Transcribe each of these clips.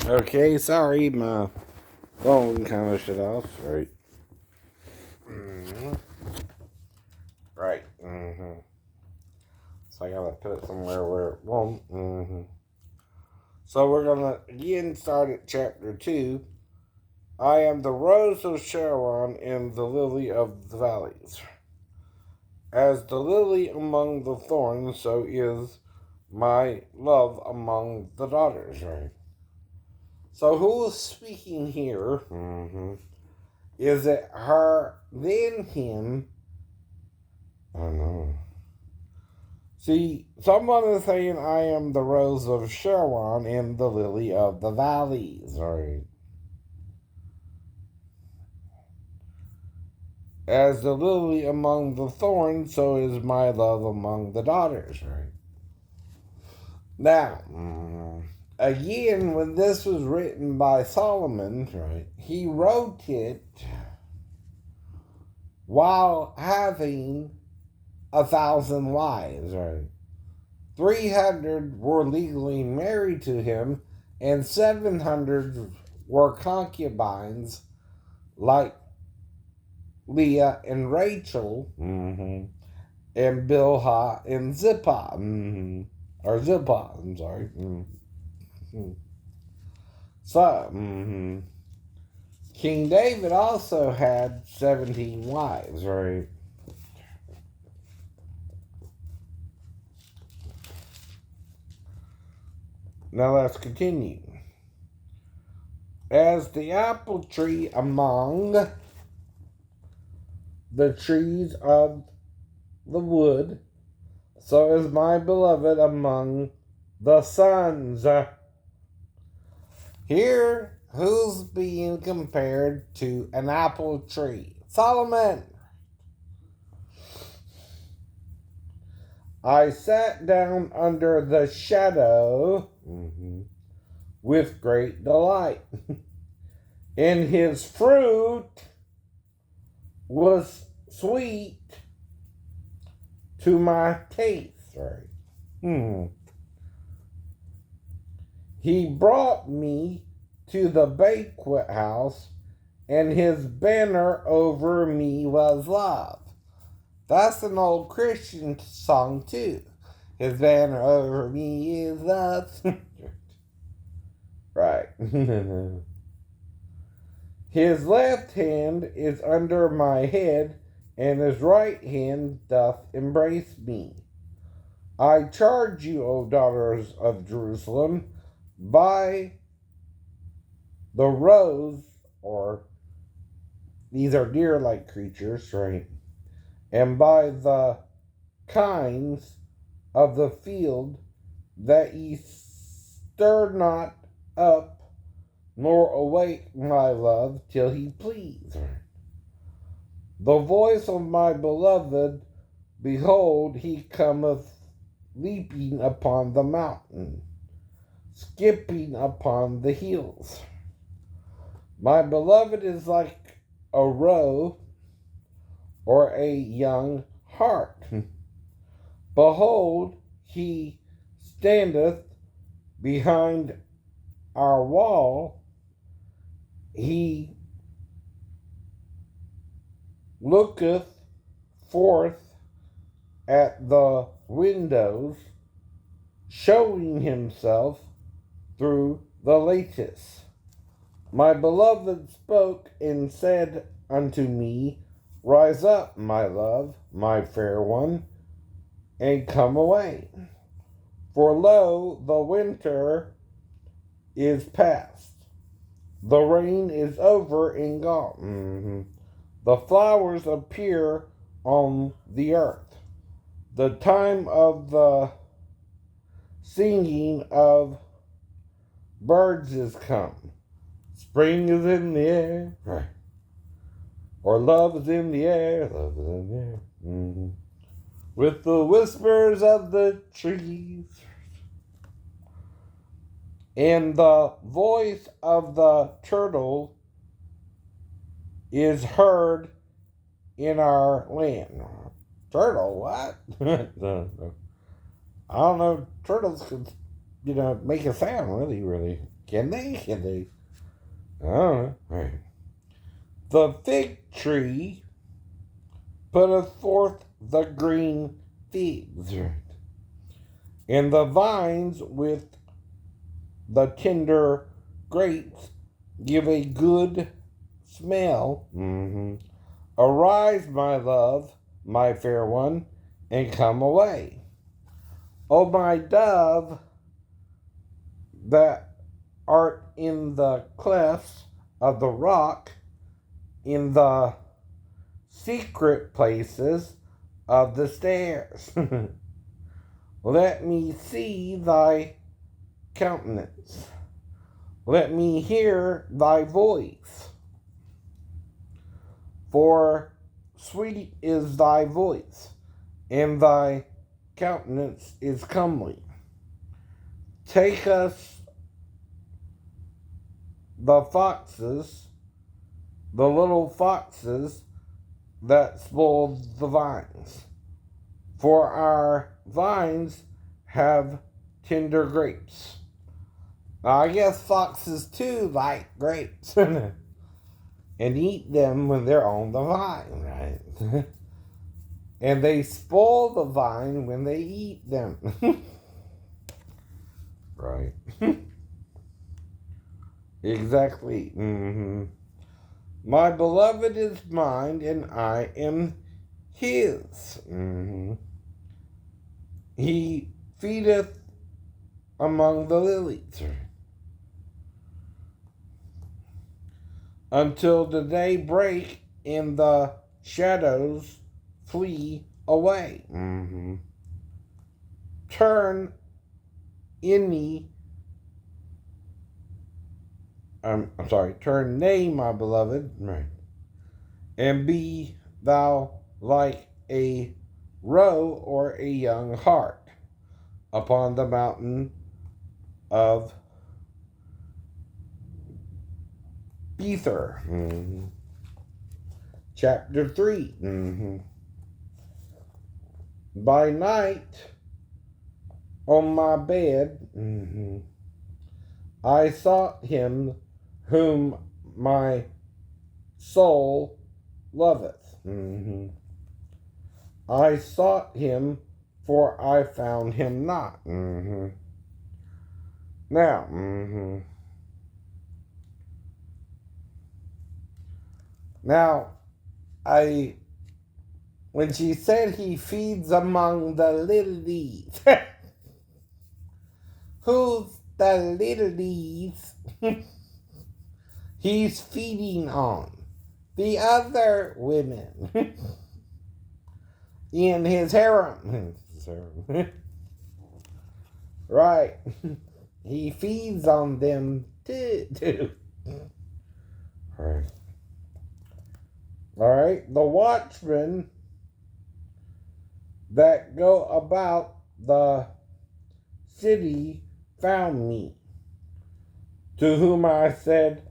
Okay, sorry, my phone kind of shut off. Right. Mm-hmm. Right. Mm-hmm. So I gotta put it somewhere where it won't. Mm-hmm. So we're gonna again start at chapter 2. I am the rose of Sharon and the lily of the valleys. As the lily among the thorns, so is my love among the daughters. Right. So who is speaking here? Mm-hmm. Is it her, then him? I don't know. See, someone is saying, I am the rose of Sharon and the lily of the valleys, right? As the lily among the thorns, so is my love among the daughters, right? Now, again, when this was written by Solomon, right, he wrote it while having 1,000 wives, right? 300 were legally married to him, and 700 were concubines, like Leah and Rachel, and Bilhah and Zippah, or Zippah, I'm sorry. So, King David also had 17 wives, right? Now let's continue. As the apple tree among the trees of the wood, so is my beloved among the sons. Here, who's being compared to an apple tree? Solomon. I sat down under the shadow with great delight. And his fruit was sweet to my taste. Right. He brought me to the banquet house, and his banner over me was love. That's an old Christian song, too. His banner over me is love. Right. His left hand is under my head, and his right hand doth embrace me. I charge you, O daughters of Jerusalem, by the rose, or these are deer-like creatures, right? And by the kinds of the field, that ye stir not up, nor awake my love till he please. The voice of my beloved, behold, he cometh leaping upon the mountain, skipping upon the hills. My beloved is like a roe or a young hart. Behold, he standeth behind our wall. He looketh forth at the windows, showing himself through the lattice. My beloved spoke and said unto me, Rise up, my love, my fair one, and come away. For lo, the winter is past. The rain is over and gone. The flowers appear on the earth. The time of the singing of birds is come. Spring is in the air. Right. Or love is in the air. Love is in the air. With the whispers of the trees. And the voice of the turtle is heard in our land. Turtle, what? I don't know. Turtles can, make a sound really, really Can they? Can they? I don't know. Right. The fig tree putteth forth the green figs, and the vines with the tender grapes give a good smell. Arise, my love, my fair one, and come away. O my dove, that art in the clefts of the rock, in the secret places of the stairs. Let me see thy countenance. Let me hear thy voice. For sweet is thy voice, and thy countenance is comely. Take us the foxes, the little foxes that spoiled the vines. For our vines have tender grapes. Now, I guess foxes too like grapes and eat them when they're on the vine, right? And they spoil the vine when they eat them. Right. Exactly. My beloved is mine, and I am his. He feedeth among the lilies until the day break and the shadows flee away. Turn turn nay, my beloved, right, and be thou like a roe or a young hart upon the mountain of Bether. Chapter 3. By night on my bed, I sought him whom my soul loveth. I sought him, for I found him not. Now, when she said he feeds among the lilies, who's the lilies? He's feeding on the other women in his harem. Right. He feeds on them too. Right. All right. The watchmen that go about the city found me, to whom I said,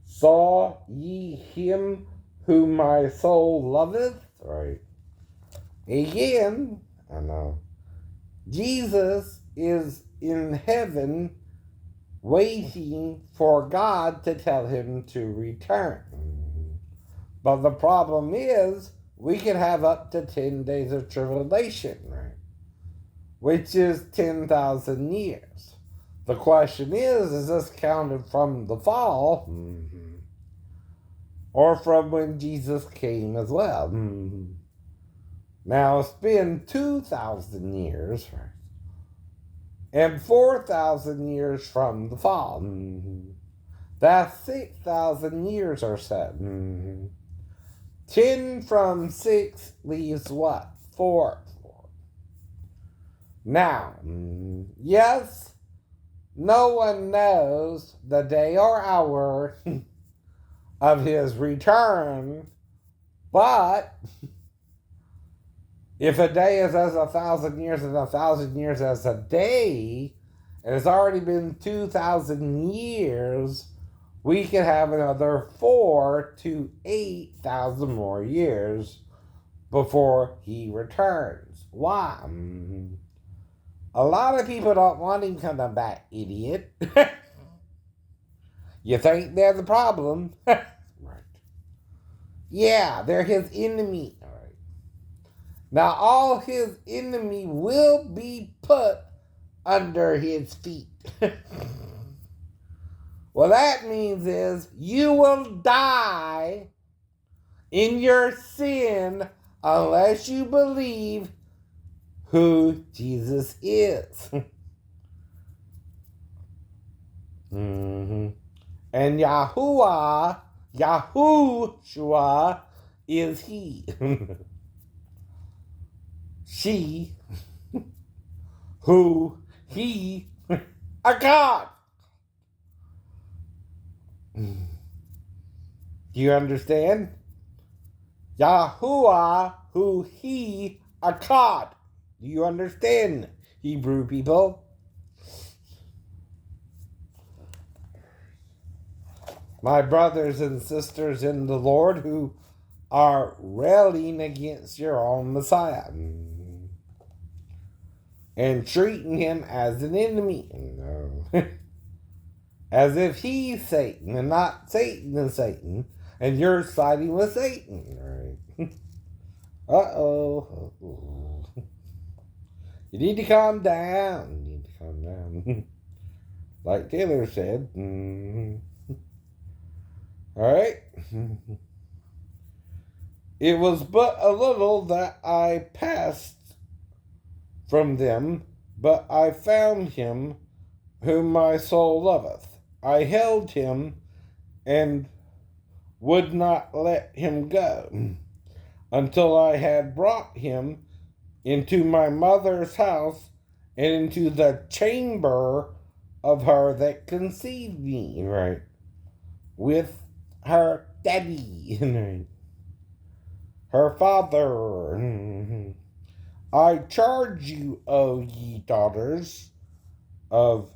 saw ye him whom my soul loveth? Right. Again, I know. Jesus is in heaven waiting for God to tell him to return. But the problem is, we could have up to 10 days of tribulation, right? Which is 10,000 years. The question is this counted from the fall? Or from when Jesus came as well? Now, it's been 2,000 years, right? And 4,000 years from the fall. That's 6,000 years or so. 10 from 6 leaves what? 4. Now, yes, no one knows the day or hour of his return, but if a day is as 1,000 years and 1,000 years as a day, and it's already been 2,000 years, we could have another 4 to 8,000 more years before he returns. Why? A lot of people don't want him coming back, idiot. You think they're the problem? Right. Yeah, they're his enemy. All right. Now all his enemy will be put under his feet. What that means is you will die in your sin unless you believe who Jesus is. Mm-hmm. And Yahushua is he. She, who, he, a God. Do you understand? Yahuwah, who he, a God. Do you understand, Hebrew people? My brothers and sisters in the Lord who are railing against your own Messiah and treating him as an enemy. No. As if he's Satan and not Satan is Satan, and you're siding with Satan. Right? Uh-oh. You need to calm down. You need to calm down. Like Taylor said. All right. It was but a little that I passed from them, but I found him whom my soul loveth. I held him and would not let him go until I had brought him into my mother's house and into the chamber of her that conceived me, right? With her daddy, her father. I charge you, O ye daughters of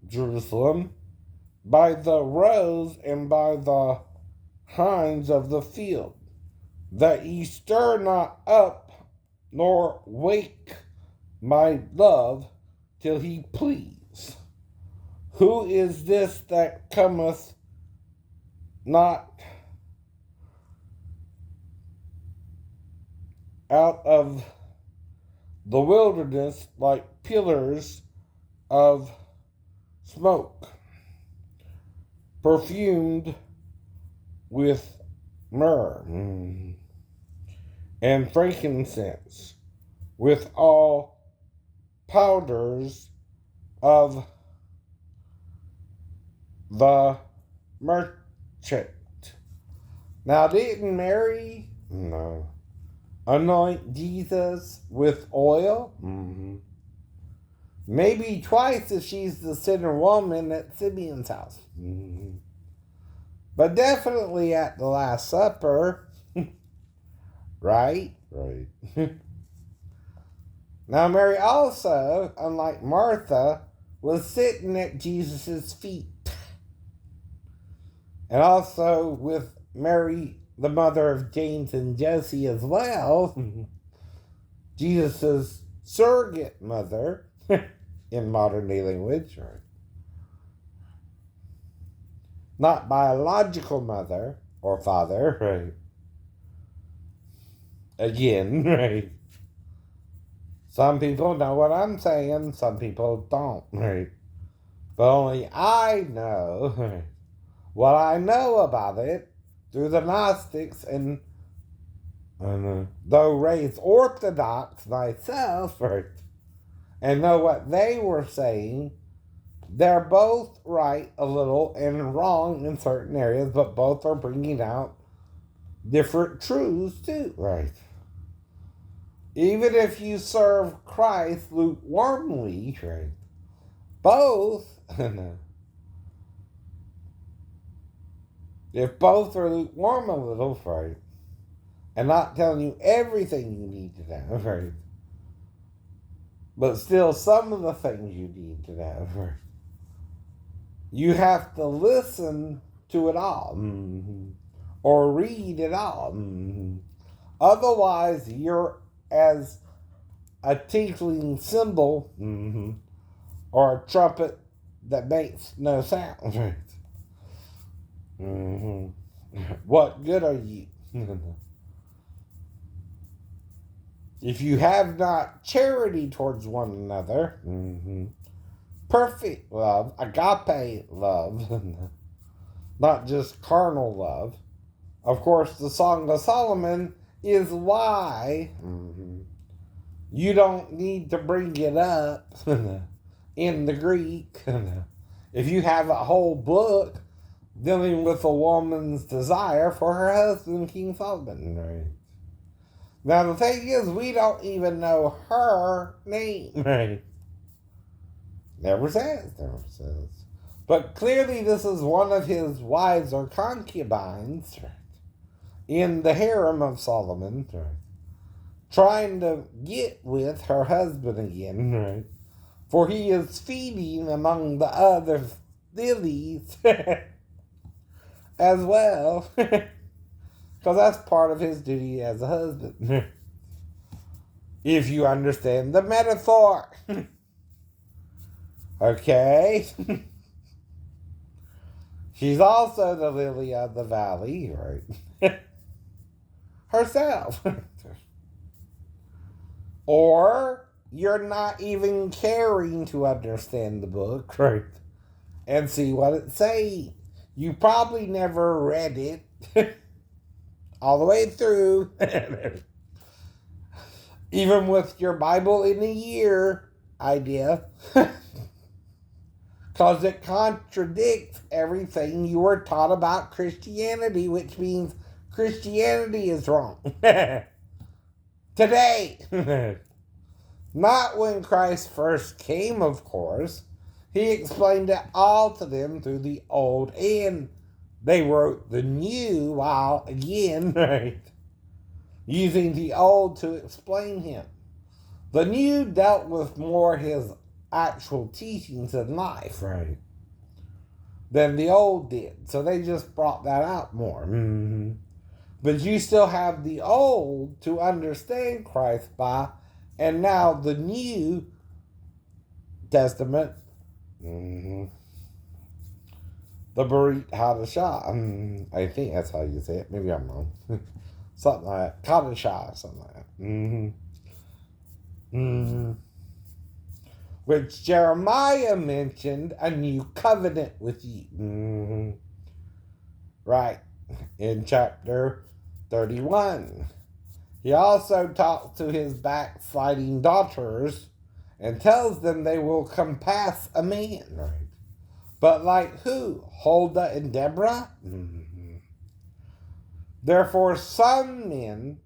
Jerusalem, by the roes and by the hinds of the field, that ye stir not up nor wake my love till he please. Who is this that cometh not out of the wilderness like pillars of smoke, perfumed with myrrh and frankincense, with all powders of the merchant? Now, didn't Mary anoint Jesus with oil? Maybe twice if she's the sinner woman at Simeon's house. But definitely at the Last Supper. Right? Right. Now, Mary also, unlike Martha, was sitting at Jesus' feet. And also with Mary, the mother of James and Jesse as well, Jesus' surrogate mother, in modern day language, right? Not biological mother or father, right? Again, right? Some people know what I'm saying, some people don't, right? But only I know, right? What I know about it through the Gnostics, and though raised Orthodox myself, right? And know what they were saying, they're both right a little and wrong in certain areas, but both are bringing out different truths too, right? Even if you serve Christ lukewarmly, right? Both, if both are lukewarm a little, right? And not telling you everything you need to know, right? But still some of the things you need to know, right? You have to listen to it all, or read it all. Otherwise, you're as a tinkling cymbal, or a trumpet that makes no sound. What good are you? If you have not charity towards one another, perfect love, agape love, not just carnal love. Of course, the Song of Solomon is why you don't need to bring it up in the Greek. If you have a whole book dealing with a woman's desire for her husband, King Solomon, right? Now, the thing is, we don't even know her name, right? Never says. But clearly, this is one of his wives or concubines, right? In the harem of Solomon, right? Trying to get with her husband again, right? For he is feeding among the other lilies as well. Because that's part of his duty as a husband. If you understand the metaphor. Okay? She's also the lily of the valley, right? Herself. Or you're not even caring to understand the book, right? And see what it says. You probably never read it all the way through. Even with your Bible in a year idea. Because it contradicts everything you were taught about Christianity, which means Christianity is wrong. Today. Not when Christ first came, of course. He explained it all to them through the Old, and they wrote the New while, again, right, using the Old to explain him. The New dealt with more his actual teachings in life, right, than the Old did. So they just brought that out more. But you still have the Old to understand Christ by, and now the New Testament, the Berit Hadashah. I think that's how you say it. Maybe I'm wrong. Something like that. Kadashah, something like that. Which Jeremiah mentioned a new covenant with you. Right. In chapter 31. He also talks to his backsliding daughters and tells them they will compass a man, right? But like who? Huldah and Deborah? Therefore, some men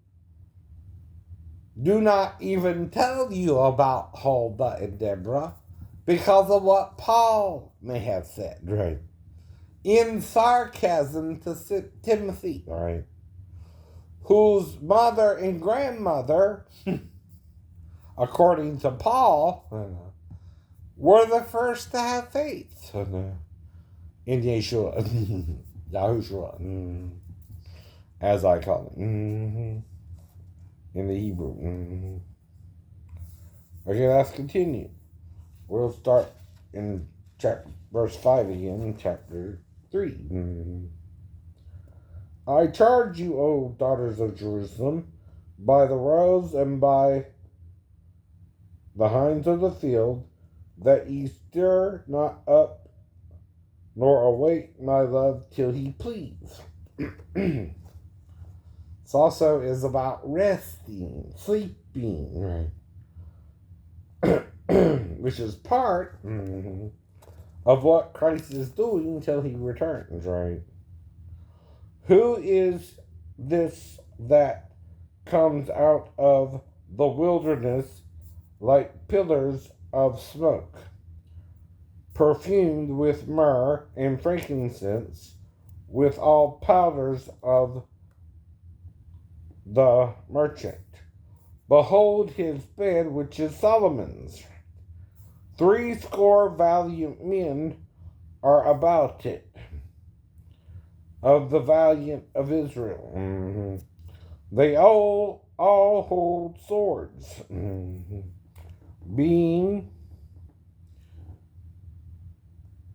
do not even tell you about Huldah and Deborah because of what Paul may have said, right? In sarcasm to Timothy, right? Whose mother and grandmother, according to Paul, were the first to have faith in Yeshua, Yahushua, as I call it, in the Hebrew. Okay, let's continue. We'll start in verse 5 again, in chapter 3. I charge you, O daughters of Jerusalem, by the roes and by the hinds of the field, that ye stir not up nor awake my love till he please. This also is about resting, sleeping, right? Which is part of what Christ is doing until he returns, right? Who is this that comes out of the wilderness like pillars of smoke, perfumed with myrrh and frankincense, with all powders of the merchant? Behold his bed, which is Solomon's. 80 valiant men are about it, of the valiant of Israel. They all all hold swords, being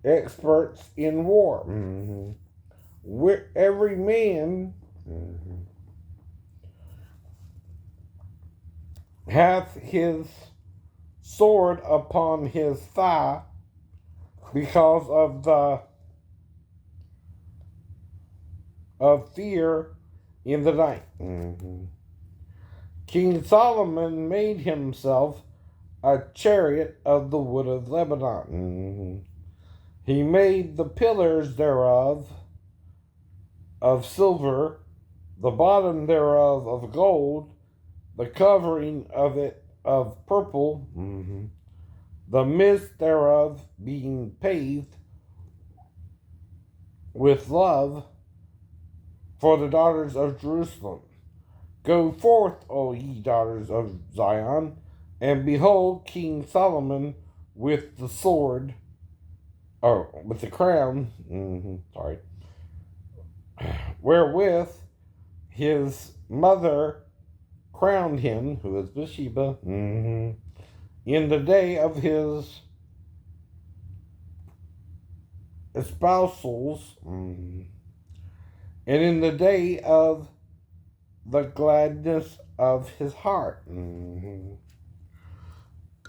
experts in war. Where every man hath his sword upon his thigh because of fear in the night. King Solomon made himself a chariot of the wood of Lebanon. He made the pillars thereof of silver, the bottom thereof of gold, the covering of it of purple, the midst thereof being paved with love for the daughters of Jerusalem. Go forth, O ye daughters of Zion, and behold King Solomon with the sword, or with the crown, wherewith his mother crowned him, who is Bathsheba, in the day of his espousals, and in the day of the gladness of his heart.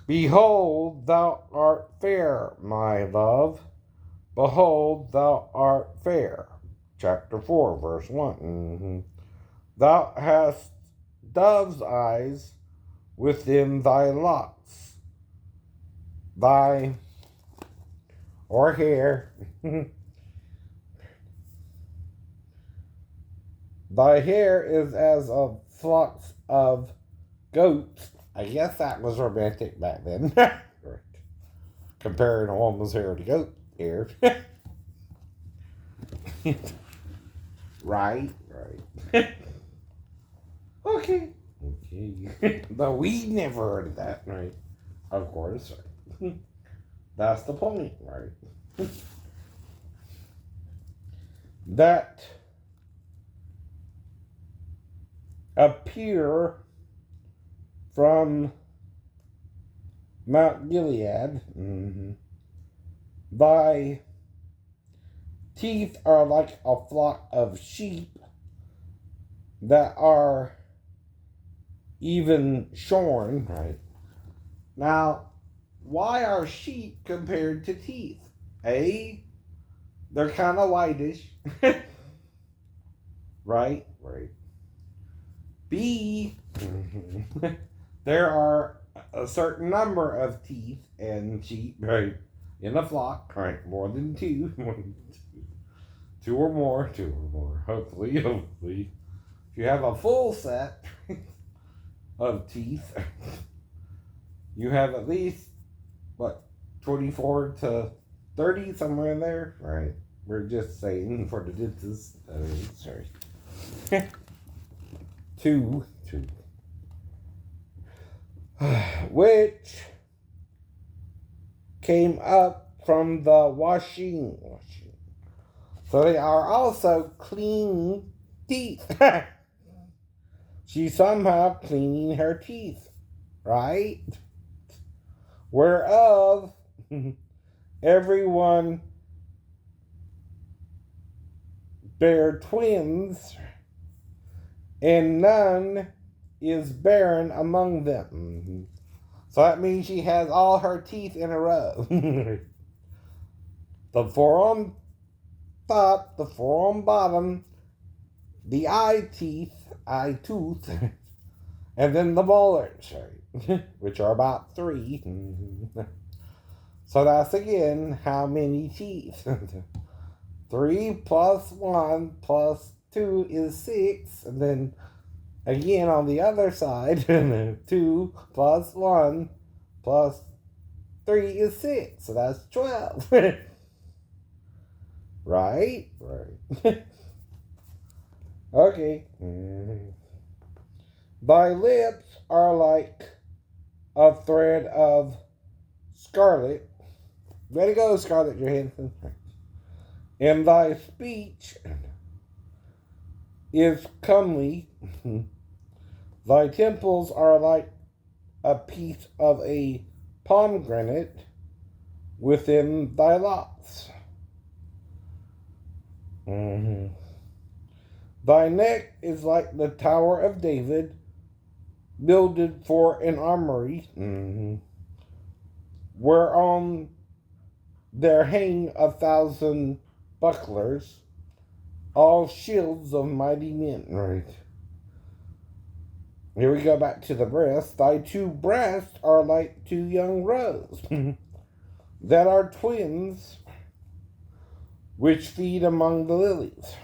Behold, thou art fair, my love. Behold, thou art fair. Chapter 4, verse 1. Thou hast dove's eyes within thy locks, or hair. Thy hair is as of flocks of goats. I guess that was romantic back then. Comparing a woman's hair to goat hair. Right. Okay. But we never heard of that, right? Of course, right? That's the point, right? That appear from Mount Gilead. Thy teeth are like a flock of sheep that are even shorn. Right. Now, why are sheep compared to teeth? A, they're kind of whitish. Right. B, there are a certain number of teeth in sheep, right, in a flock, right, more than two. Two or more, hopefully. If you have a full set of teeth, you have at least, 24 to 30, somewhere in there, right? We're just saying for the dentist, sorry. Two. Which came up from the washing. So they are also clean teeth. She's somehow cleaning her teeth, right? Whereof everyone bare twins, and none is barren among them. So that means she has all her teeth in a row. The four on top, the four on bottom, the eye tooth, and then the molars, which are about 3. So that's again how many teeth? 3 plus 1 plus 2 is 6, and then again on the other side, 2 plus 1 plus 3 is 6, so that's 12. Right? Okay. Thy lips are like a thread of scarlet. Way to go, Scarlett Johansson. And thy speech is comely. Thy temples are like a piece of a pomegranate within thy locks. Mm-hmm. Thy neck is like the Tower of David, builded for an armory, whereon there hang 1,000 bucklers, all shields of mighty men. Right. Here we go back to the breasts. Thy two breasts are like two young roes that are twins, which feed among the lilies.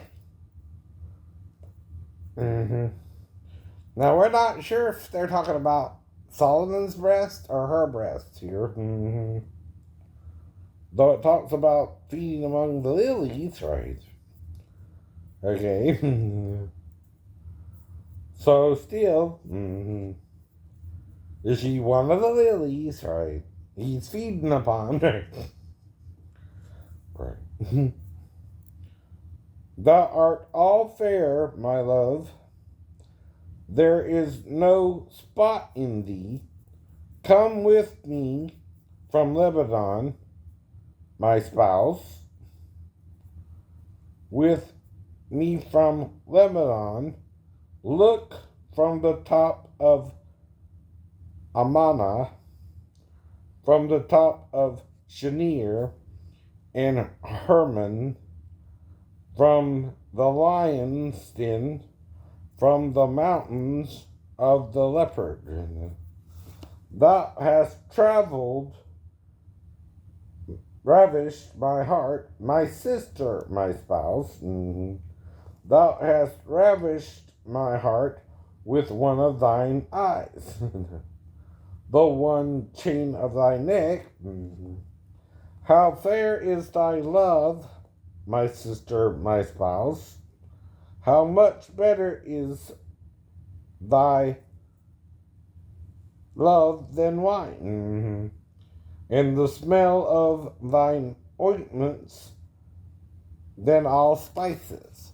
Now, we're not sure if they're talking about Solomon's breast or her breast here. Though it talks about feeding among the lilies, right? Okay. So, still, is she one of the lilies, right? He's feeding upon, right? Right. Thou art all fair, my love. There is no spot in thee. Come with me from Lebanon, my spouse. With me from Lebanon. Look from the top of Amana, from the top of Shinir and Hermon, from the lion's den, from the mountains of the leopard. Thou hast traveled, ravished my heart, my sister, my spouse. Thou hast ravished my heart with one of thine eyes, the one chain of thy neck. How fair is thy love, my sister, my spouse. How much better is thy love than wine, and the smell of thine ointments than all spices.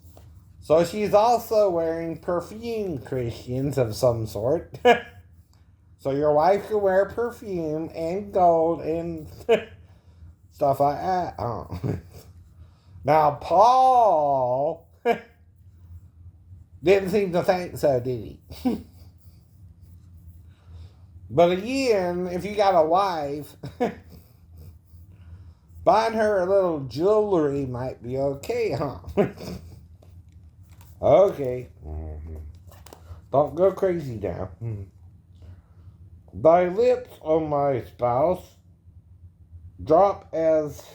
So she's also wearing perfume, Christians, of some sort. So your wife can wear perfume and gold and stuff like that. Oh. Now, Paul didn't seem to think so, did he? But again, if you got a wife, buying her a little jewelry might be okay, huh? Okay. Don't go crazy now. Thy lips, O my spouse, drop as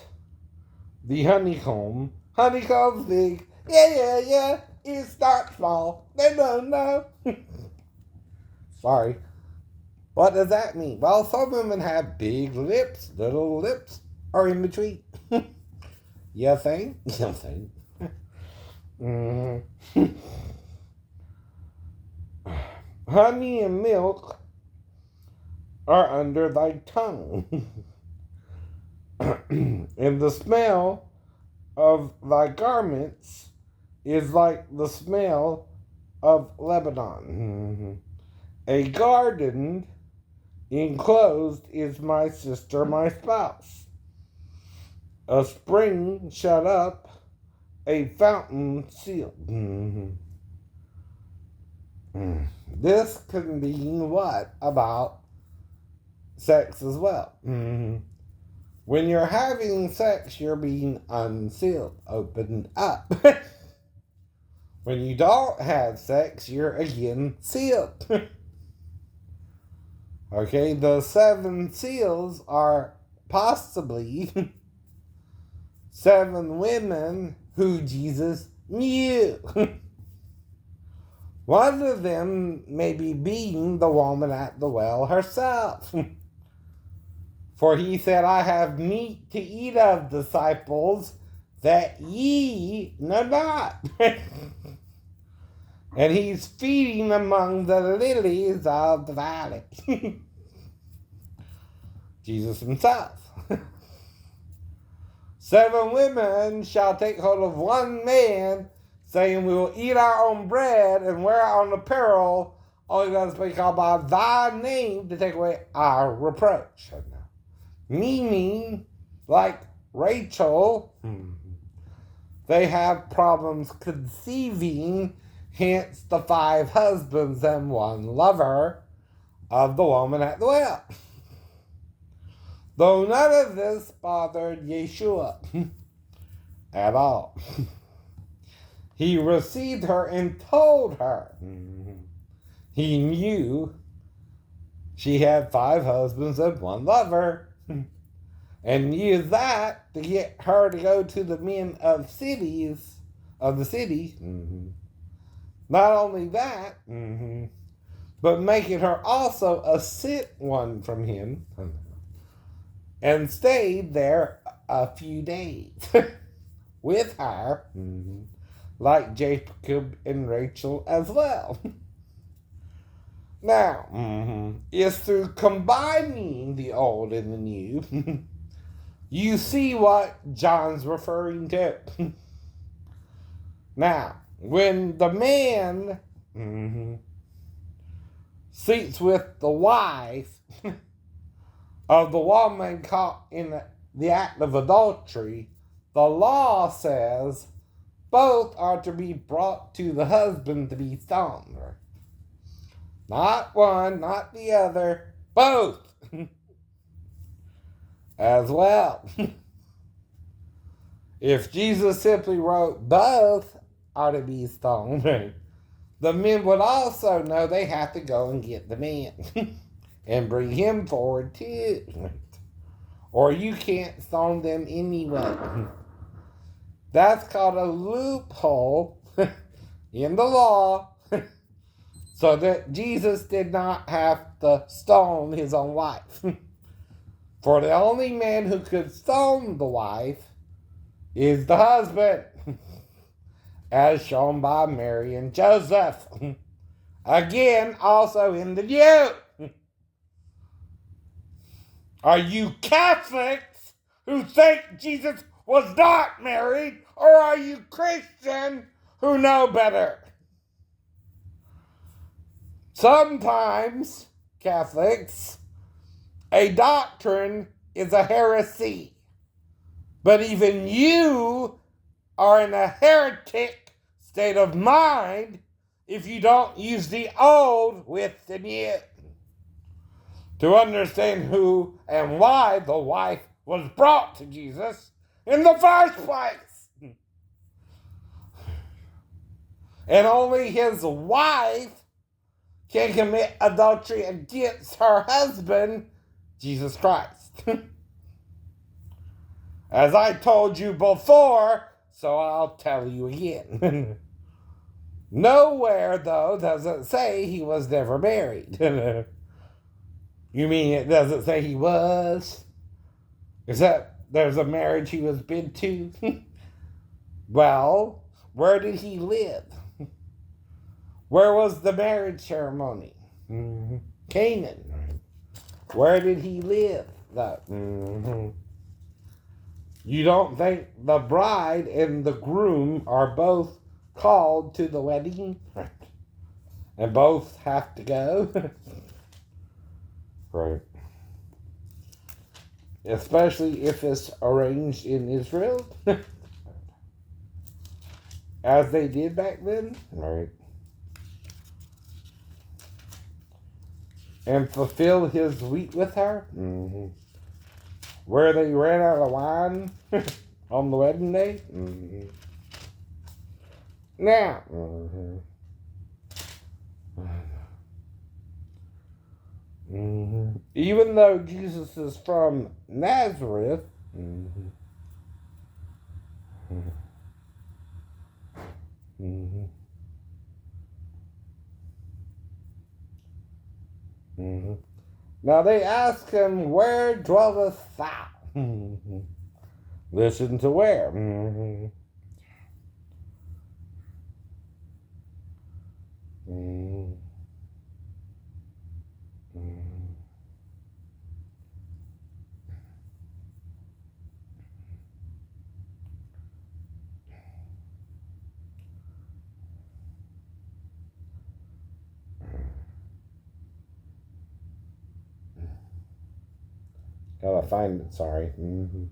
the honeycomb. Honeycomb's big. Yeah. It's not small. No. Sorry. What does that mean? Well, some women have big lips, little lips, or in between. You think? You think? Honey and milk are under thy tongue, and the smell of thy garments is like the smell of Lebanon. A garden enclosed is my sister, my spouse. A spring shut up, a fountain sealed. This can mean what about sex as well? When you're having sex, you're being unsealed, opened up. When you don't have sex, you're again sealed. Okay, the 7 seals are possibly 7 women who Jesus knew. One of them maybe being the woman at the well herself. For he said, I have meat to eat of, disciples, that ye know not. And he's feeding among the lilies of the valley. Jesus himself. 7 women shall take hold of one man, saying, we will eat our own bread and wear our own apparel only let us be called by thy name to take away our reproach. Meaning, like Rachel, they have problems conceiving, hence the 5 husbands and 1 lover of the woman at the well. Though none of this bothered Yeshua at all. He received her and told her he knew she had 5 husbands and 1 lover, and used that to get her to go to the men of the city. Not only that, but making her also a sent one from him, and stayed there a few days with her, like Jacob and Rachel as well. Now, it's through combining the old and the new, you see what John's referring to. Now, when the man sleeps with the wife of the woman caught in the act of adultery, the law says both are to be brought to the husband to be stoned. Not one, not the other, both as well. If Jesus simply wrote both are to be stoned, the men would also know they have to go and get the man and bring him forward too. Or you can't stone them anyway. That's called a loophole in the law, so that Jesus did not have to stone his own wife. For the only man who could stone the wife is the husband, as shown by Mary and Joseph. Again, also in the New. Are you Catholics who think Jesus was not married, or are you Christian who know better? Sometimes, Catholics, a doctrine is a heresy. But even you are in a heretic state of mind if you don't use the old with the new to understand who and why the wife was brought to Jesus in the first place. And only his wife can commit adultery against her husband, Jesus Christ. As I told you before, so I'll tell you again. Nowhere, though, does it say he was never married. You mean it doesn't say he was? Except there's a marriage he was bid to? Well, where did he live? Where was the marriage ceremony? Canaan. Where did he live? You don't think the bride and the groom are both called to the wedding? And both have to go? Right. Especially if it's arranged in Israel. As they did back then. Right. And fulfill his wheat with her. Where they ran out of wine on the wedding day. Now, even though Jesus is from Nazareth, now they ask him, where dwellest thou? Listen to where. Gotta find it, sorry. Mm-hmm.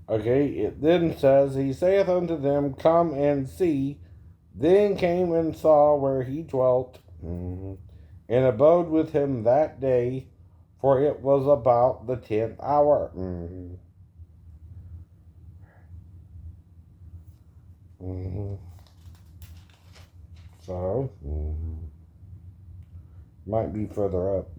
Okay, it then says, He saith unto them, Come and see. Then came and saw where he dwelt, and abode with him that day, for it was about the 10th hour. So, might be further up.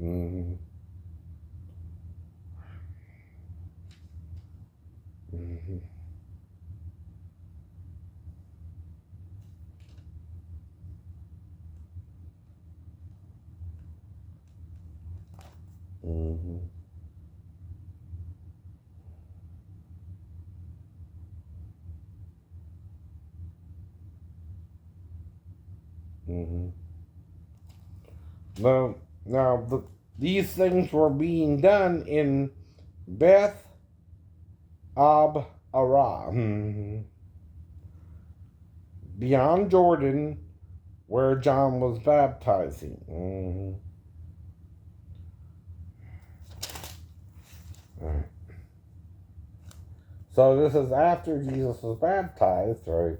These things were being done in Beth Ab Arah, beyond Jordan, where John was baptizing. Right. So this is after Jesus was baptized, right?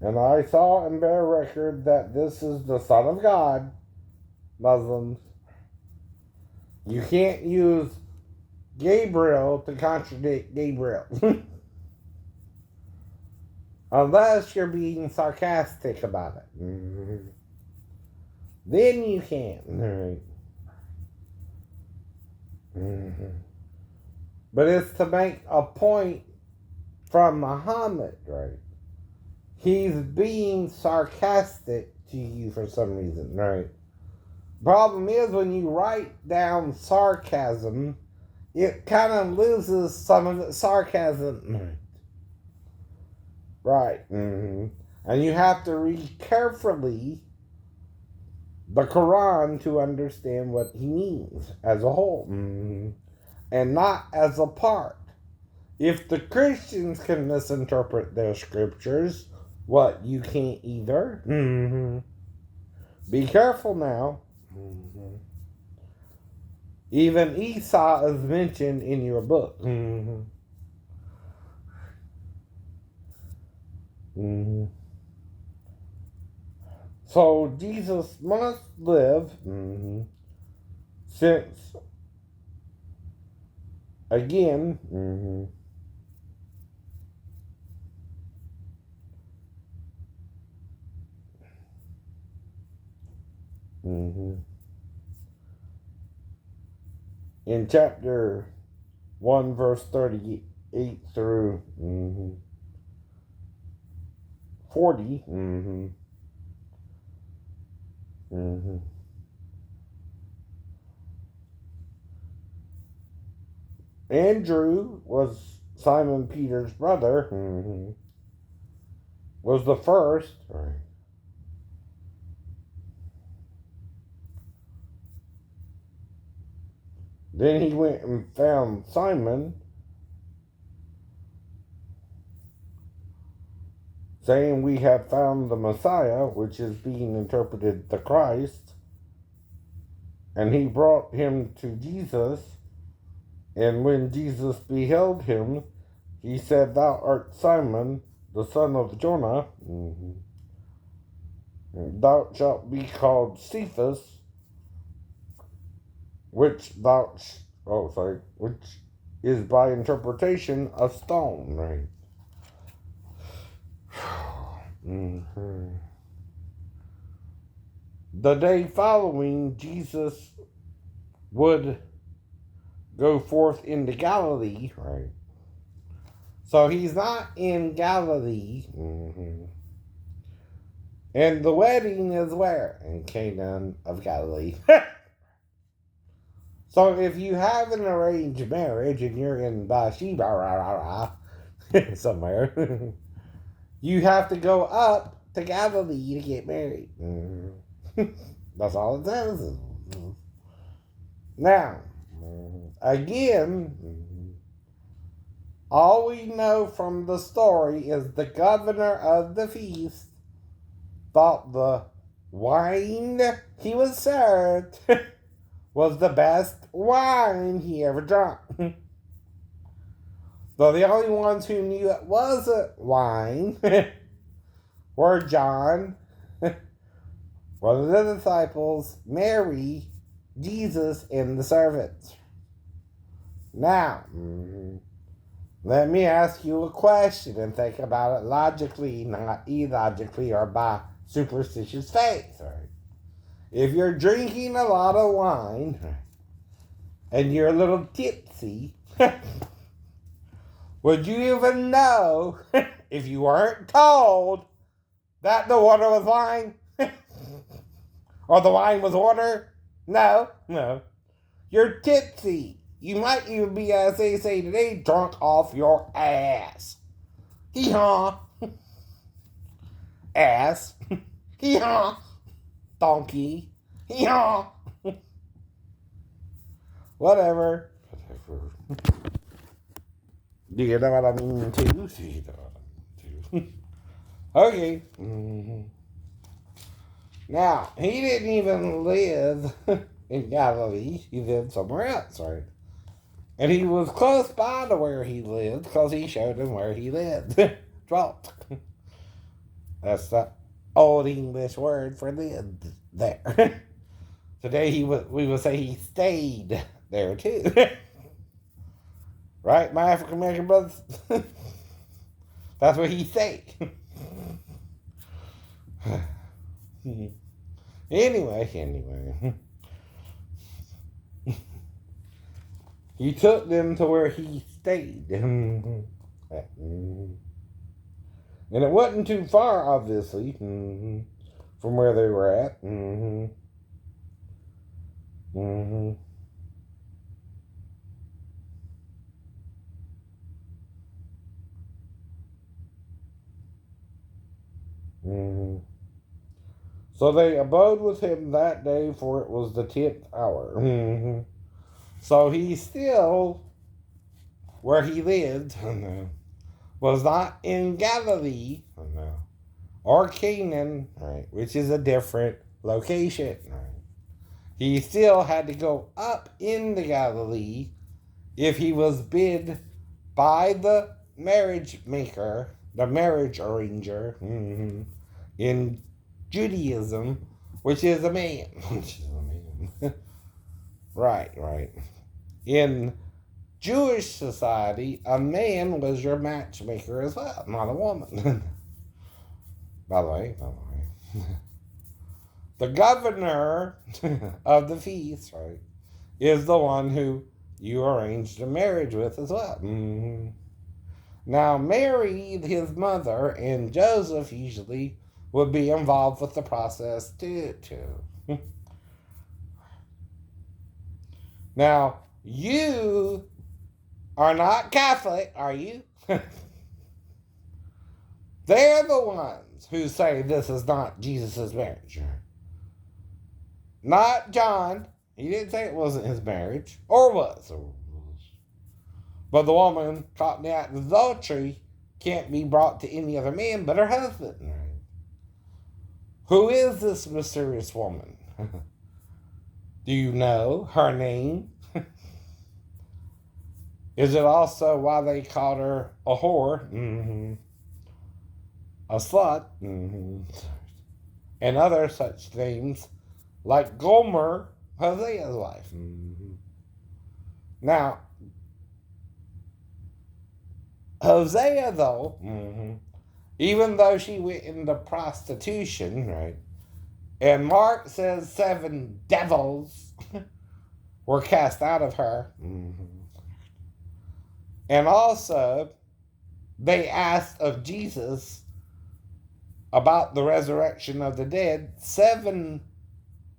And I saw and bear record that this is the Son of God. Muslims, you can't use Gabriel to contradict Gabriel. Unless you're being sarcastic about it. Then you can. But it's to make a point from Muhammad, right? He's being sarcastic to you for some reason, right? Problem is, when you write down sarcasm, it kind of loses some of its sarcasm. Right. And you have to read carefully the Quran to understand what he means as a whole. And not as a part. If the Christians can misinterpret their scriptures, what, you can't either? Be careful now. Even Esau is mentioned in your book. So Jesus must live, since, again, in chapter 1, verse 38 through 40, Andrew was Simon Peter's brother, was the first, right? Then he went and found Simon, saying, We have found the Messiah, which is being interpreted the Christ. And he brought him to Jesus. And when Jesus beheld him, he said, Thou art Simon, the son of Jonah. Thou shalt be called Cephas, which is by interpretation a stone, right? Mm-hmm. The day following, Jesus would go forth into Galilee, right? So he's not in Galilee. Mm-hmm. And the wedding is where? In Cana of Galilee. So if you have an arranged marriage and you're in Bathsheba somewhere, you have to go up to Galilee to get married. Mm-hmm. That's all it says. Mm-hmm. Now, again, all we know from the story is the governor of the feast thought the wine he was served was the best wine he ever drank. Though the only ones who knew it wasn't wine were John, one of the disciples, Mary, Jesus, and the servants. Now, let me ask you a question and think about it logically, not illogically or by superstitious faith. Right? If you're drinking a lot of wine and you're a little tipsy, would you even know if you weren't told that the water was wine? Or the wine was water? No. You're tipsy. You might even be, as they say today, drunk off your ass. Hee-haw. Ass. Hee-haw. Donkey. Hee-haw. Whatever. Do you know what I mean, too? Okay. Mm-hmm. Now, he didn't even live in Galilee. He lived somewhere else, right? And he was close by to where he lived because he showed him where he lived. Dwelt. That's the old English word for lived there. Today we would say he stayed there too. Right, my African American brothers? That's what he said. Anyway. He took them to where he stayed. And it wasn't too far, obviously, from where they were at. So they abode with him that day, for it was the 10th hour. So he still, where he lived, was not in Galilee, or Canaan, right, which is a different location. Right? He still had to go up into Galilee if he was bid by the marriage maker, the marriage arranger, in Judaism, which is a man. Right. In Jewish society, a man was your matchmaker as well, not a woman. By the way. The governor of the feast, right, is the one who you arranged a marriage with as well. Now, Mary, his mother, and Joseph usually would be involved with the process too. Now, you are not Catholic, are you? They're the ones who say this is not Jesus' marriage. Not John. He didn't say it wasn't his marriage. Or was. But the woman caught in the act of adultery can't be brought to any other man but her husband. Who is this mysterious woman? Do you know her name? Is it also why they called her a whore? A slut? And other such things like Gomer, Hosea's wife. Now, Hosea, though, even though she went into prostitution, right? And Mark says 7 devils were cast out of her. Mm-hmm. And also, they asked of Jesus about the resurrection of the dead. 7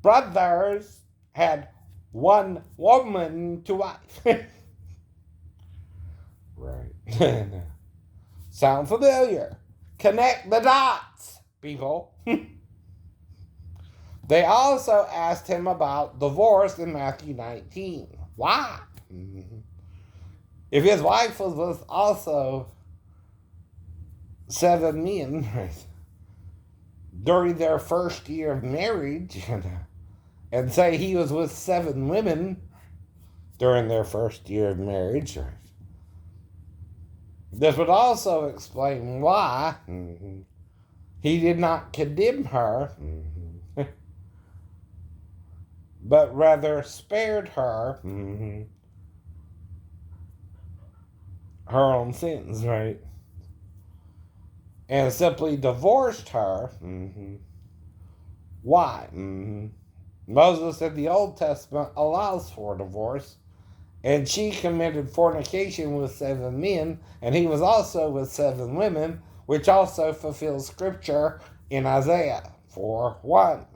brothers had 1 woman to wife. Right. Sound familiar? Connect the dots, people. They also asked him about divorce in Matthew 19. Why? Mm-hmm. If his wife was also 7 men, right, during their first year of marriage, and say he was with 7 women during their first year of marriage, right, this would also explain why he did not condemn her, but rather spared her her own sins, right? And simply divorced her. Why? Moses in the Old Testament allows for divorce, and she committed fornication with 7 men, and he was also with 7 women, which also fulfills scripture in Isaiah 4:1.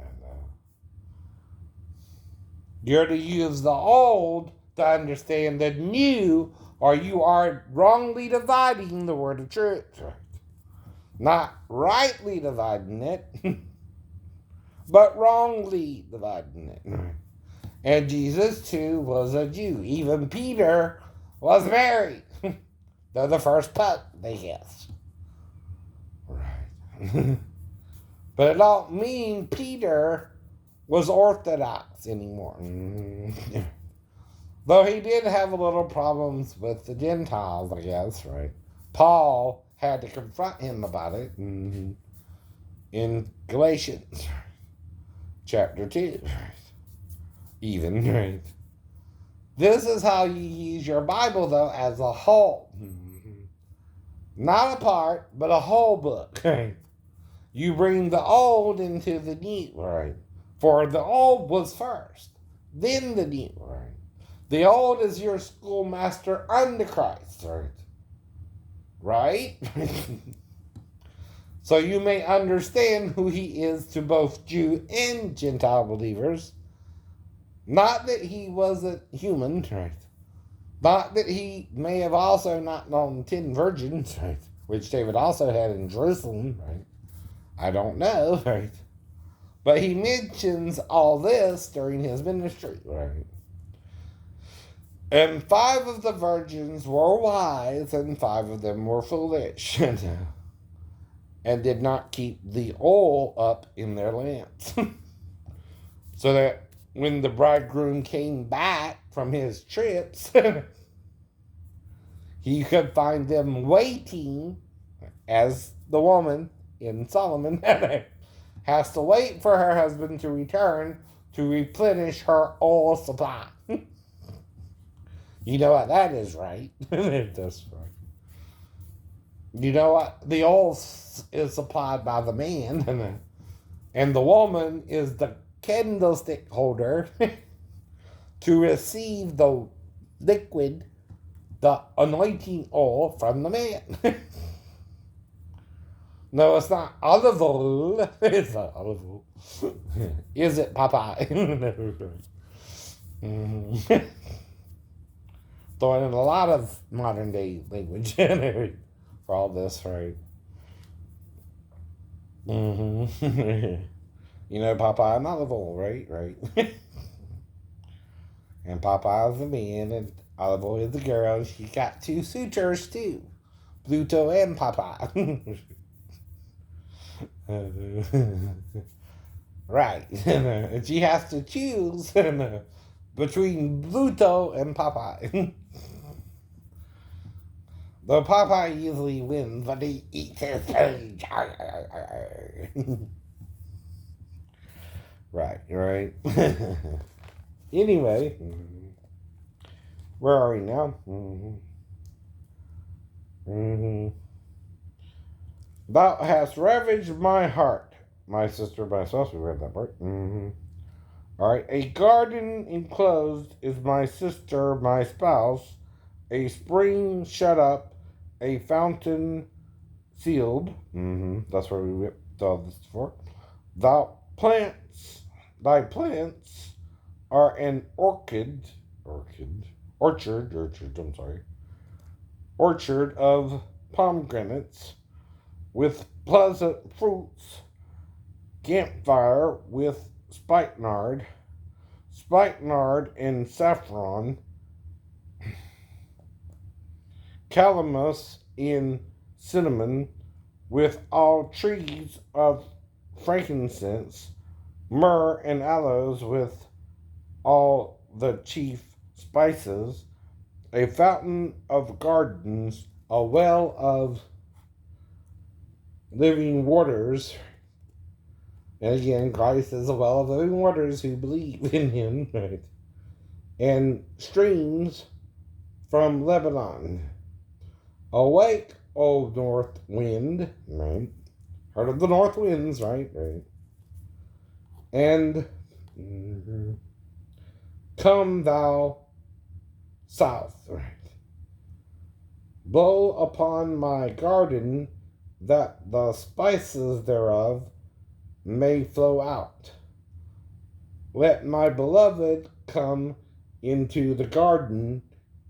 You're to use the old to understand the new, or you are wrongly dividing the word of truth. Not rightly dividing it, but wrongly dividing it. And Jesus, too, was a Jew. Even Peter was married. They're the first pope, they guess. Right. But it don't mean Peter was Orthodox anymore. Though he did have a little problems with the Gentiles, I guess, right? Paul had to confront him about it in Galatians chapter 2. Even, right? This is how you use your Bible, though, as a whole. Not a part, but a whole book. Right? You bring the old into the new, right? For the old was first, then the new, right? The old is your schoolmaster unto Christ, right? Right? So you may understand who he is to both Jew and Gentile believers. Not that he wasn't human, right? Not that he may have also not known 10 virgins, right? Which David also had in Jerusalem, right? I don't know, right? But he mentions all this during his ministry, right? And 5 of the virgins were wise, and 5 of them were foolish, and did not keep the oil up in their lamps. So that when the bridegroom came back from his trips, he could find them waiting, as the woman in Solomon has to wait for her husband to return to replenish her oil supply. You know what that is, right? That's right. You know what? The oil is supplied by the man, and the woman is the candlestick holder to receive the liquid, the anointing oil from the man. No, it's not olive oil. It's not olive oil. Is it, Papa? Throwing in a lot of modern day language for all this, right? You know, Popeye and Olive Oil, right? Right. And Popeye is the man, and Olive Oil is the girl. She got 2 suitors, too. Pluto and Popeye. Right. And she has to choose between Pluto and Popeye. Though Popeye usually wins, but he eats his food. Right. Anyway, where are we now? Thou hast ravaged my heart, my sister, my spouse. We read that part. All right. A garden enclosed is my sister, my spouse. A spring shut up, a fountain sealed. That's where we saw this before. Thou plants, thy plants are an orchard. I'm sorry, orchard of pomegranates with pleasant fruits, campfire with spikenard and saffron, calamus in cinnamon, with all trees of frankincense, myrrh and aloes with all the chief spices, a fountain of gardens, a well of living waters. And again, Christ is a well of living waters who believe in him, right? And streams from Lebanon. Awake, O north wind, right? Heard of the north winds, right? Right. And come thou south, right? Blow upon my garden that the spices thereof may flow out. Let my beloved come into the garden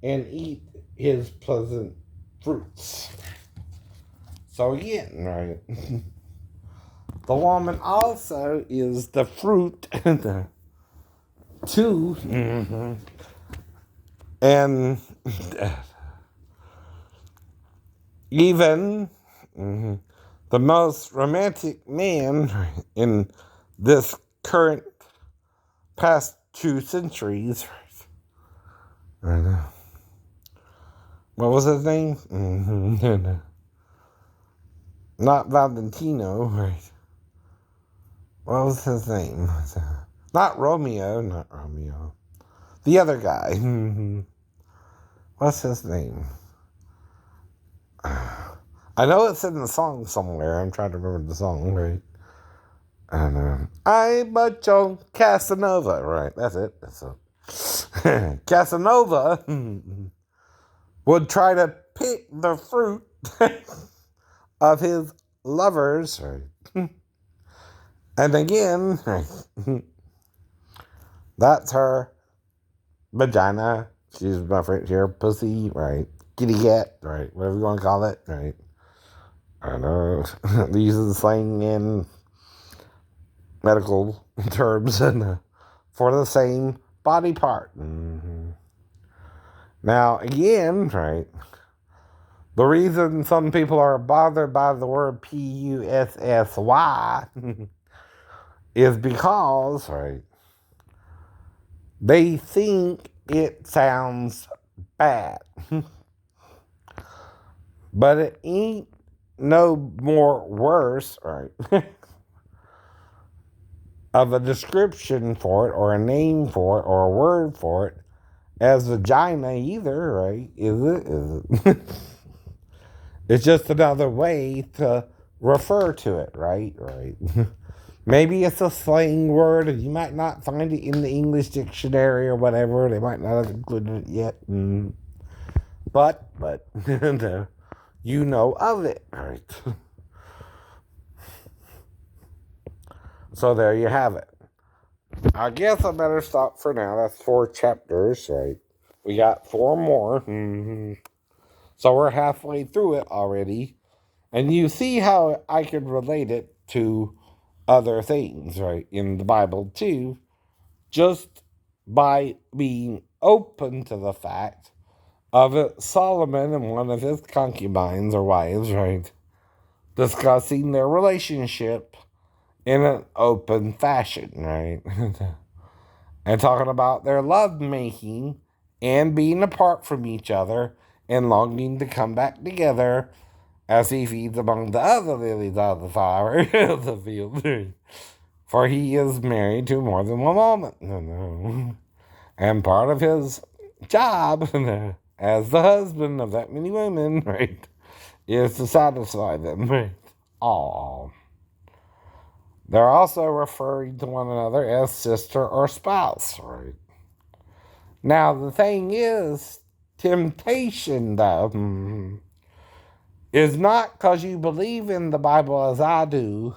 and eat his pleasant fruits. So again, right? The woman also is the fruit too. And even the most romantic man in this current past 2 centuries. What was his name? Not Valentino, right? What was his name? Not Romeo. The other guy. What's his name? I know it's in the song somewhere. I'm trying to remember the song, right? And I'm a Joe Casanova, right? That's it. Casanova would try to pick the fruit of his lovers, right? And again, that's her vagina. She's my friend here, pussy, right? Kitty cat, right? Whatever you want to call it, right? I know. These are the slang in medical terms and for the same body part. Now, again, right? The reason some people are bothered by the word Pussy is because, right, they think it sounds bad. But it ain't no more worse, right, of a description for it or a name for it or a word for it as vagina either, right? Is it? It's just another way to refer to it, right? Maybe it's a slang word and you might not find it in the English dictionary or whatever. They might not have included it yet. But you know of it, right? So there you have it. I guess I better stop for now. That's 4 chapters, right? We got 4 more. So we're halfway through it already. And you see how I could relate it to other things, right, in the Bible too, just by being open to the fact of it. Solomon and one of his concubines or wives, right, discussing their relationship in an open fashion, right? And talking about their love making and being apart from each other and longing to come back together as he feeds among the other lilies of the flower of the field. For he is married to more than one woman. And part of his job as the husband of that many women, right, is to satisfy them, right? all. They're also referring to one another as sister or spouse, right? Now, the thing is, temptation, though, is not because you believe in the Bible as I do.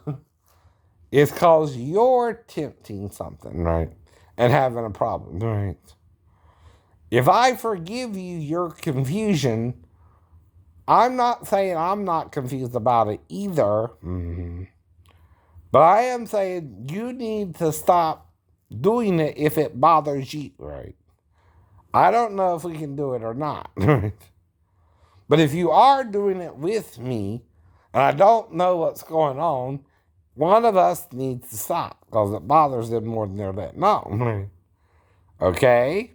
It's because you're tempting something, right? And having a problem, right? If I forgive you your confusion, I'm not saying I'm not confused about it either. But I am saying you need to stop doing it if it bothers you, right? I don't know if we can do it or not, right? But if you are doing it with me, and I don't know what's going on, one of us needs to stop because it bothers them more than they're letting on, right? Okay?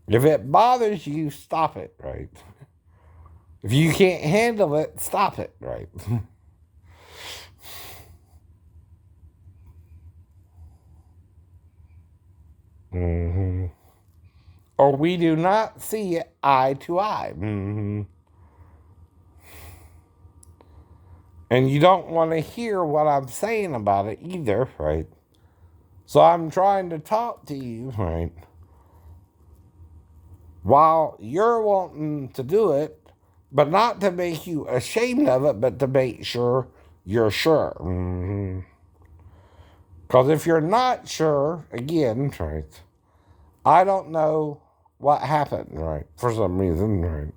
If it bothers you, stop it, right? If you can't handle it, stop it, right? Or we do not see it eye to eye. And you don't want to hear what I'm saying about it either, right? So I'm trying to talk to you, right? While you're wanting to do it, but not to make you ashamed of it, but to make sure you're sure. Because if you're not sure, again, right, I don't know what happened, right, for some reason, right?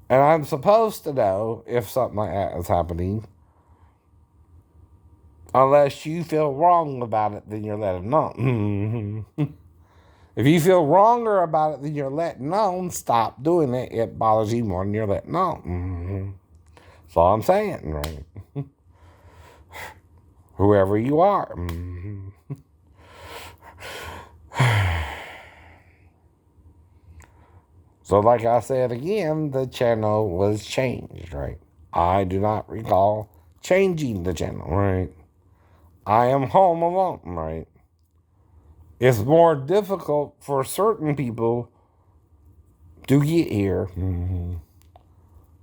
And I'm supposed to know if something like that is happening. Unless you feel wrong about it, then you're letting know. If you feel wronger about it than you're letting on, stop doing it. It bothers you more than you're letting on. That's all I'm saying, right? Whoever you are. So like I said again, the channel was changed, right? I do not recall changing the channel, right? I am home alone, right? It's more difficult for certain people to get here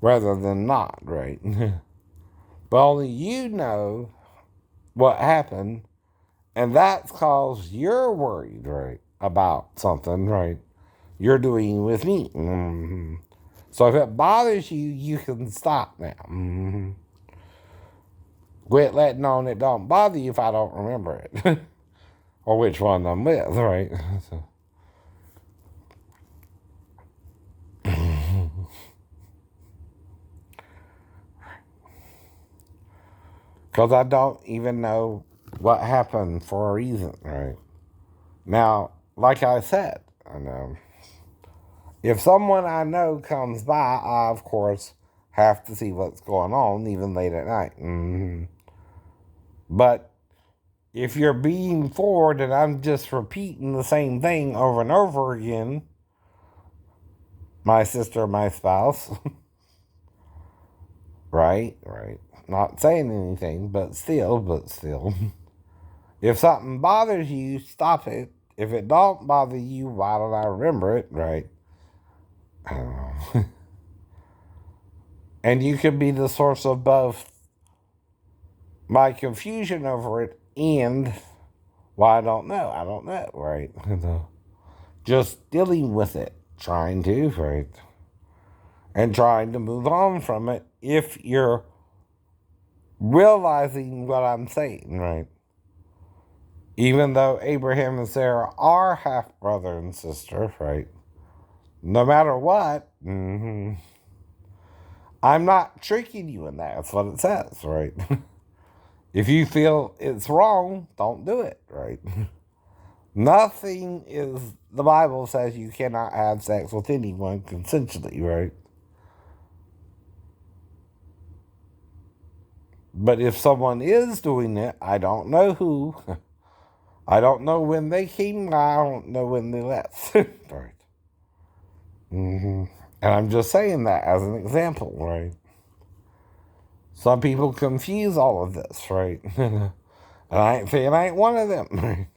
rather than not, right? But only you know what happened, and that's because you're worried, right, about something, right, you're doing with me. So if it bothers you, you can stop now. Quit letting on it don't bother you if I don't remember it. Or which one I'm with, right? Because I don't even know what happened for a reason, right? Now, like I said, I know if someone I know comes by, I, of course, have to see what's going on, even late at night. But if you're being forward and I'm just repeating the same thing over and over again, my sister, my spouse, right? Not saying anything, but still. If something bothers you, stop it. If it don't bother you, why don't I remember it, right? I don't know. And you could be the source of both my confusion over it and why I don't know, right? Just dealing with it, trying to, right? And trying to move on from it if you're realizing what I'm saying, right? Even though Abraham and Sarah are half brother and sister, right? No matter what, I'm not tricking you in that. That's what it says, right? If you feel it's wrong, don't do it, right? Nothing is, the Bible says you cannot have sex with anyone consensually, right? But if someone is doing it, I don't know who. I don't know when they came. I don't know when they left. Right. And I'm just saying that as an example, right? Some people confuse all of this, right? And I ain't saying I ain't one of them, right?